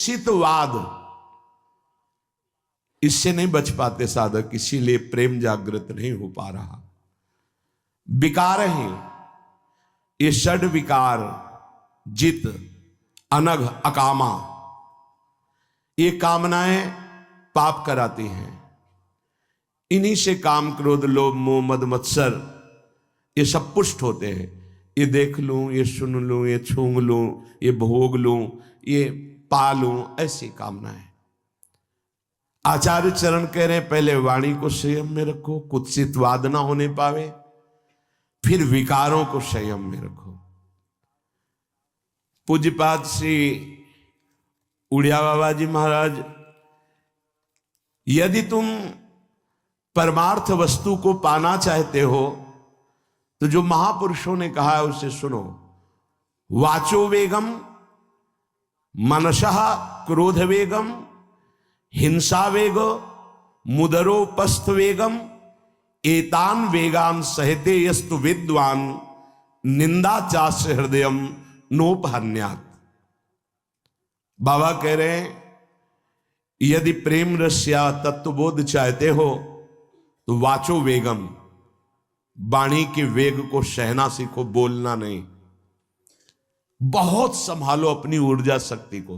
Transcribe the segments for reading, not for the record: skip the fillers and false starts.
चितवाद, इससे नहीं बच पाते साधक, इसीलिए प्रेम जागृत नहीं हो पा रहा। विकार हैं ये षड विकार, जित, अनघ, अकामा, ये कामनाएं पाप कराती हैं। इन्हीं से काम, क्रोध, लोभ, मोह, मद, मत्सर ये सब पुष्ट होते हैं। ये देख लूं, ये सुन लूं, ये छूंग लूं, ये भोग लूं, ये पा लूं, ऐसी कामनाएं। आचार्य चरण कह रहे हैं पहले वाणी को संयम में रखो, कुत्सितवाद ना होने पावे, फिर विकारों को संयम में रखो। पूज्यपाद श्री उड़िया बाबा जी महाराज, यदि तुम परमार्थ वस्तु को पाना चाहते हो तो जो महापुरुषों ने कहा है उसे सुनो। वाचो वेगम, मनसः क्रोध वेगम, हिंसा वेगो, मुदरोपस्थ वेगम, एतान वेगान सहते यस्तु विद्वान, निंदा चास्य हृदयम नोपहन्यात्। बाबा कह रहे हैं यदि प्रेम रस या तत्वबोध चाहते हो तो वाचो वेगम, वाणी के वेग को सहना सीखो, बोलना नहीं। बहुत संभालो अपनी ऊर्जा शक्ति को।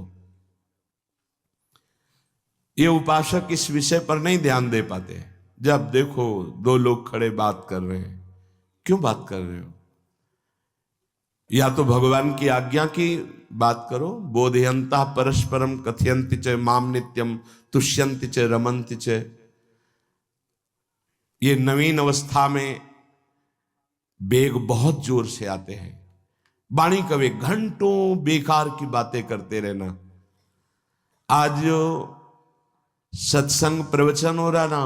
ये उपासक इस विषय पर नहीं ध्यान दे पाते। जब देखो दो लोग खड़े बात कर रहे हैं, क्यों बात कर रहे हो? या तो भगवान की आज्ञा की बात करो। बोधयंता परस्परम कथयंति च माम नित्यम तुष्यंति च रमन्ति च। ये नवीन अवस्था में वेग बहुत जोर से आते हैं। वाणी का वेग, घंटों बेकार की बातें करते रहना। आज जो सत्संग प्रवचन हो रहा ना,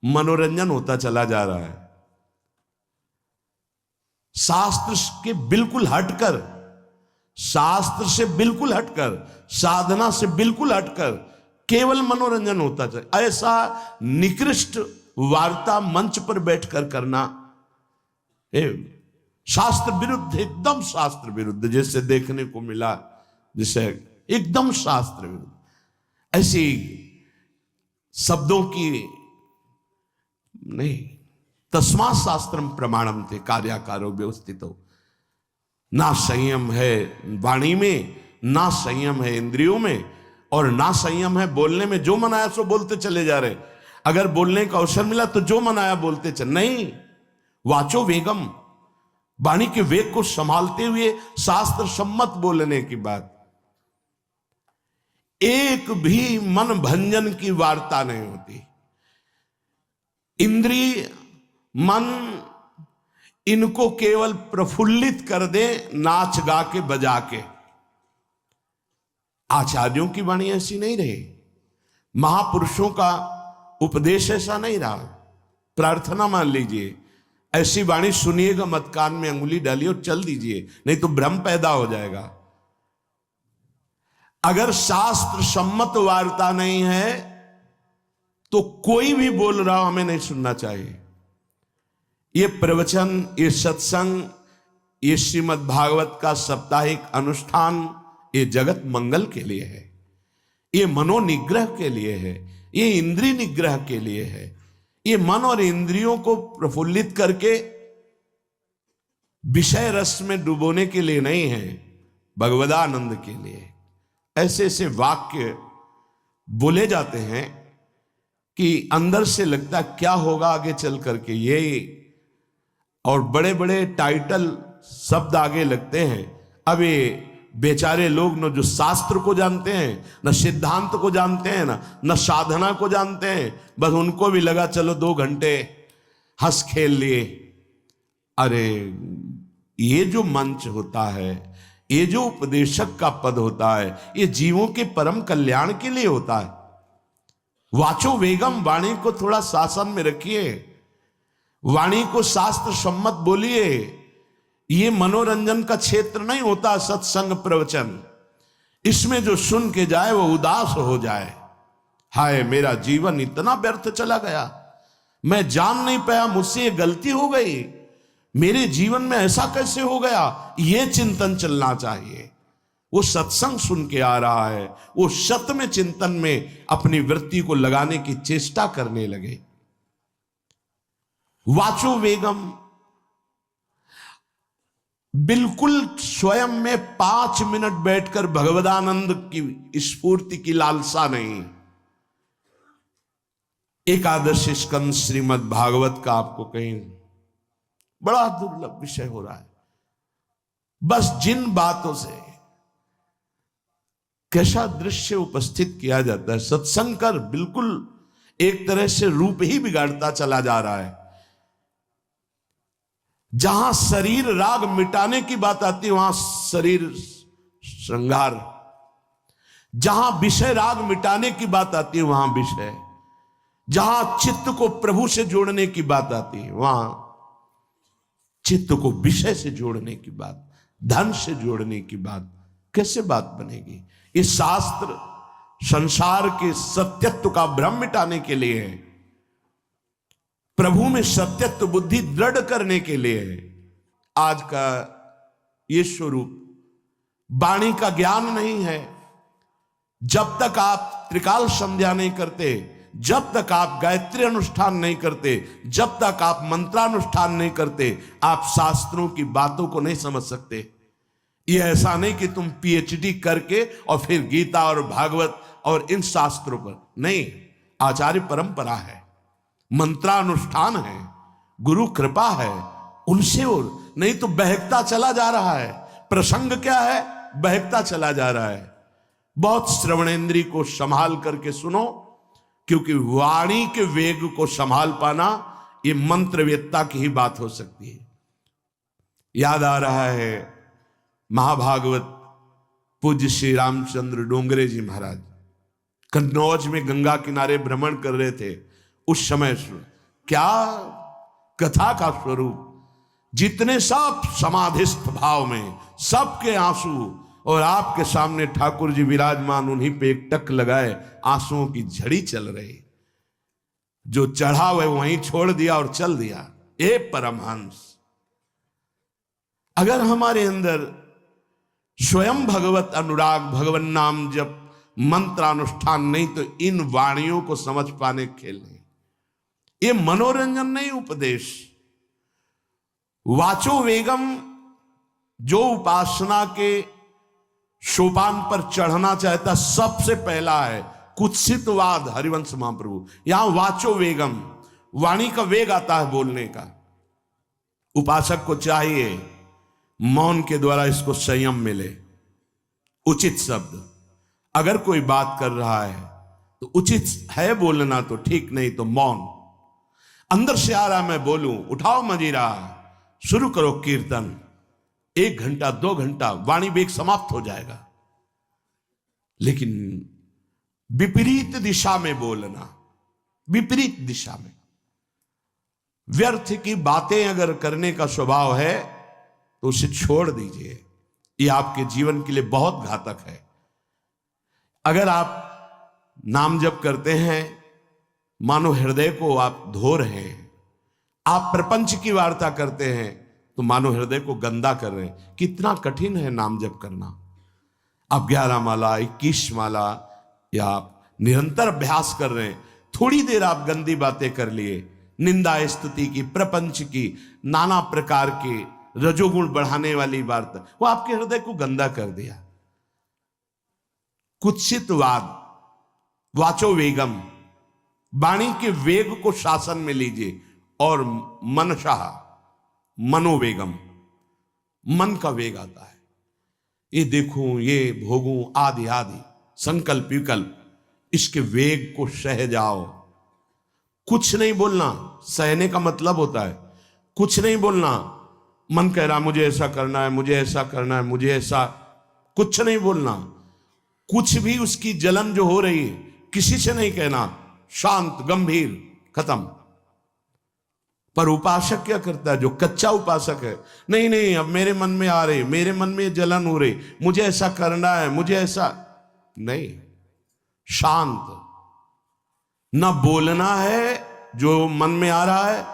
मनोरंजन होता चला जा रहा है। शास्त्र के बिल्कुल हटकर, शास्त्र से बिल्कुल हटकर, साधना से बिल्कुल हटकर केवल मनोरंजन होता चला। ऐसा निकृष्ट वार्ता मंच पर बैठकर करना शास्त्र विरुद्ध, एकदम शास्त्र विरुद्ध, जैसे देखने को मिला, जैसे एकदम शास्त्र विरुद्ध। ऐसी शब्दों की नहीं। तस्मात् शास्त्रम प्रमाणम थे कार्याकारो व्यवस्थित हो। ना संयम है वाणी में, ना संयम है इंद्रियों में, और ना संयम है बोलने में। जो मन आया सो बोलते चले जा रहे। अगर बोलने का अवसर मिला तो जो मन आया बोलते चले, नहीं। वाचो वेगम, वाणी के वेग को संभालते हुए शास्त्र सम्मत बोलने की बात। एक भी मन भंजन की वार्ता नहीं होती। इंद्रिय, मन, इनको केवल प्रफुल्लित कर दे नाच गा के बजा के। आचार्यों की वाणी ऐसी नहीं रही, महापुरुषों का उपदेश ऐसा नहीं रहा। प्रार्थना मान लीजिए, ऐसी वाणी सुनिएगा मत, कान में अंगुली डालिए और चल दीजिए, नहीं तो भ्रम पैदा हो जाएगा। अगर शास्त्र सम्मत वार्ता नहीं है तो कोई भी बोल रहा हो हमें नहीं सुनना चाहिए। ये प्रवचन, ये सत्संग, ये श्रीमद् भागवत का साप्ताहिक अनुष्ठान, ये जगत मंगल के लिए है, ये मनोनिग्रह के लिए है, ये इंद्रिय निग्रह के लिए है। ये मन और इंद्रियों को प्रफुल्लित करके विषय रस में डुबोने के लिए नहीं है, भगवदानंद के लिए। ऐसे ऐसे वाक्य बोले जाते हैं कि अंदर से लगता क्या होगा आगे चल करके, ये और बड़े बड़े टाइटल शब्द आगे लगते हैं। अब ये बेचारे लोग न जो शास्त्र को जानते हैं, न सिद्धांत को जानते हैं, न साधना को जानते हैं, बस उनको भी लगा चलो 2 घंटे हंस खेल लिए। अरे ये जो मंच होता है, ये जो उपदेशक का पद होता है, ये जीवों के परम कल्याण के लिए होता है। वाचो वेगम, वाणी को थोड़ा शासन में रखिए, वाणी को शास्त्र सम्मत बोलिए। ये मनोरंजन का क्षेत्र नहीं होता सत्संग प्रवचन। इसमें जो सुन के जाए वो उदास हो जाए, हाय मेरा जीवन इतना व्यर्थ चला गया, मैं जान नहीं पाया मुझसे ये गलती हो गई, मेरे जीवन में ऐसा कैसे हो गया, ये चिंतन चलना चाहिए। वो सत्संग सुन के आ रहा है, वो शतमें चिंतन में अपनी वृत्ति को लगाने की चेष्टा करने लगे। वाचो वेगम, बिल्कुल स्वयं में 5 मिनट बैठकर भगवदानंद की स्फूर्ति की लालसा नहीं। एकादश स्कंद श्रीमद् भागवत का आपको कहीं बड़ा दुर्लभ विषय हो रहा है। बस जिन बातों से कैसा दृश्य उपस्थित किया जाता है, सत्संग कर बिल्कुल एक तरह से रूप ही बिगाड़ता चला जा रहा है। जहां शरीर राग मिटाने की बात आती है वहां शरीर श्रृंगार, जहां विषय राग मिटाने की बात आती है वहां विषय, जहां चित्त को प्रभु से जोड़ने की बात आती है वहां चित्त को विषय से जोड़ने की बात, धन से जोड़ने की बात, कैसे बात बनेगी? इस शास्त्र संसार के सत्यत्व का भ्रम मिटाने के लिए है, प्रभु में सत्यत्व बुद्धि दृढ़ करने के लिए है। आज का ये स्वरूप वाणी का ज्ञान नहीं है। जब तक आप त्रिकाल संध्या नहीं करते, जब तक आप गायत्री अनुष्ठान नहीं करते, जब तक आप मंत्रानुष्ठान नहीं करते, आप शास्त्रों की बातों को नहीं समझ सकते। ये ऐसा नहीं कि तुम पीएचडी करके और फिर गीता और भागवत और इन शास्त्रों पर नहीं, आचार्य परंपरा है, मंत्रानुष्ठान है, गुरु कृपा है, उनसे और नहीं तो बहकता चला जा रहा है। प्रसंग क्या है? बहकता चला जा रहा है। बहुत श्रवणेंद्री को संभाल करके सुनो, क्योंकि वाणी के वेग को संभाल पाना ये मंत्रवेत्ता की ही बात हो सकती है। याद आ रहा है महाभागवत पूज्य श्री रामचंद्र डोंगरे जी महाराज कन्नौज में गंगा किनारे भ्रमण कर रहे थे। उस समय क्या कथा का स्वरूप, जितने सब समाधिस्थ भाव में सबके आंसू, और आपके सामने ठाकुर जी विराजमान, उन्हीं पे एक टक लगाए, आंसुओं की झड़ी चल रही। जो चढ़ा वह वहीं छोड़ दिया और चल दिया। ए परमहंस, अगर हमारे अंदर स्वयं भगवत अनुराग, भगवन नाम जप, मंत्रानुष्ठान नहीं तो इन वाणियों को समझ पाने खेल नहीं। ये मनोरंजन नहीं, उपदेश। वाचो वेगम, जो उपासना के सोपान पर चढ़ना चाहता सबसे पहला है कुत्सितवाद। हरिवंश महाप्रभु, यहां वाचो वेगम, वाणी का वेग आता है बोलने का। उपासक को चाहिए मौन के द्वारा इसको संयम मिले, उचित शब्द। अगर कोई बात कर रहा है तो उचित है बोलना तो ठीक, नहीं तो मौन। अंदर से आ रहा मैं बोलूं, उठाओ मजीरा, शुरू करो कीर्तन, 1 घंटा 2 घंटा वाणी वेग समाप्त हो जाएगा। लेकिन विपरीत दिशा में बोलना, विपरीत दिशा में, व्यर्थ की बातें अगर करने का स्वभाव है तो उसे छोड़ दीजिए। ये आपके जीवन के लिए बहुत घातक है। अगर आप नाम जप करते हैं, मानो हृदय को आप धो रहे हैं। आप प्रपंच की वार्ता करते हैं तो मानो हृदय को गंदा कर रहे हैं। कितना कठिन है नाम जप करना। आप 11 माला 21 माला या आप निरंतर अभ्यास कर रहे हैं, थोड़ी देर आप गंदी बातें कर लिए, निंदा स्तुति की, प्रपंच की, नाना प्रकार की रजोगुण बढ़ाने वाली वार्ता, वो आपके हृदय को गंदा कर दिया। कुत्सितवाद, वाचो वेगम, वाणी के वेग को शासन में लीजिए। और मनसा, मनोवेगम, मन का वेग आता है। ये देखूं, ये भोगूं, आदि आदि संकल्प विकल्प, इसके वेग को सह जाओ। कुछ नहीं बोलना, सहने का मतलब होता है कुछ नहीं बोलना। मन कह रहा मुझे ऐसा करना है, मुझे ऐसा करना है, मुझे ऐसा, कुछ नहीं बोलना। कुछ भी उसकी जलन जो हो रही है किसी से नहीं कहना, शांत गंभीर, खत्म। पर उपासक क्या करता है? जो कच्चा उपासक है, नहीं नहीं अब मेरे मन में आ रही, मेरे मन में जलन हो रही, मुझे ऐसा करना है, मुझे ऐसा नहीं। शांत, ना बोलना है जो मन में आ रहा है,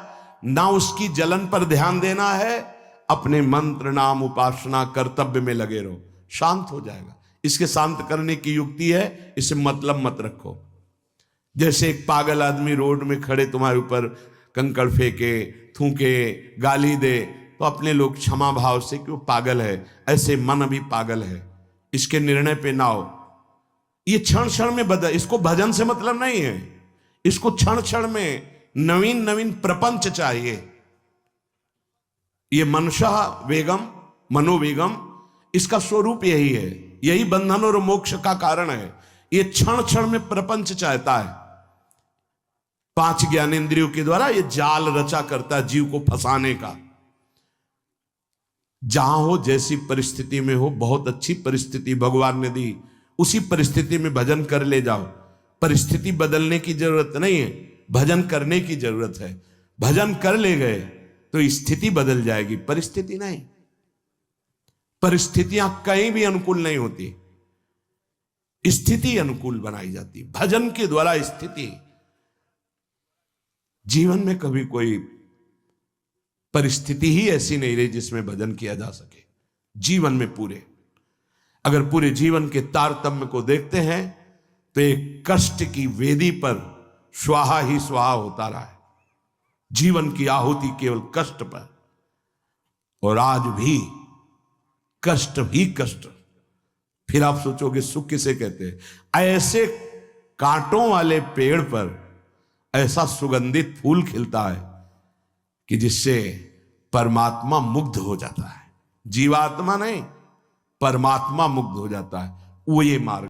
ना उसकी जलन पर ध्यान देना है। अपने मंत्र नाम उपासना कर्तव्य में लगे रहो। शांत हो जाएगा। इसके शांत करने की युक्ति है, इसे मतलब मत रखो। जैसे एक पागल आदमी रोड में खड़े तुम्हारे ऊपर कंकड़ फेंके, थूके, गाली दे, तो अपने लोग क्षमा भाव से कि वो पागल है, ऐसे मन अभी पागल है, इसके निर्णय पे ना हो। ये क्षण क्षण में बदल, इसको भजन से मतलब नहीं है, इसको क्षण क्षण में नवीन नवीन प्रपंच चाहिए। ये मनशा वेगम, मनोवेगम, इसका स्वरूप यही है, यही बंधन और मोक्ष का कारण है। ये क्षण क्षण में प्रपंच चाहता है। 5 ज्ञानेंद्रियों के द्वारा ये जाल रचा करता है जीव को फंसाने का। जहां हो, जैसी परिस्थिति में हो, बहुत अच्छी परिस्थिति भगवान ने दी, उसी परिस्थिति में भजन कर ले जाओ। परिस्थिति बदलने की जरूरत नहीं है, भजन करने की जरूरत है। भजन कर ले गए तो स्थिति बदल जाएगी, परिस्थिति नहीं। परिस्थितियां कहीं भी अनुकूल नहीं होती, स्थिति अनुकूल बनाई जाती। भजन के द्वारा स्थिति, जीवन में कभी कोई परिस्थिति ही ऐसी नहीं रही जिसमें भजन किया जा सके। जीवन में पूरे, अगर पूरे जीवन के तारतम्य को देखते हैं तो एक कष्ट की वेदी पर स्वाहा ही स्वाहा होता रहा है। जीवन की आहुति केवल कष्ट पर, और आज भी कष्ट ही कष्ट। फिर आप सोचोगे सुख किसे कहते हैं? ऐसे कांटों वाले पेड़ पर ऐसा सुगंधित फूल खिलता है कि जिससे परमात्मा मुग्ध हो जाता है। जीवात्मा नहीं, परमात्मा मुग्ध हो जाता है। वो ये मार्ग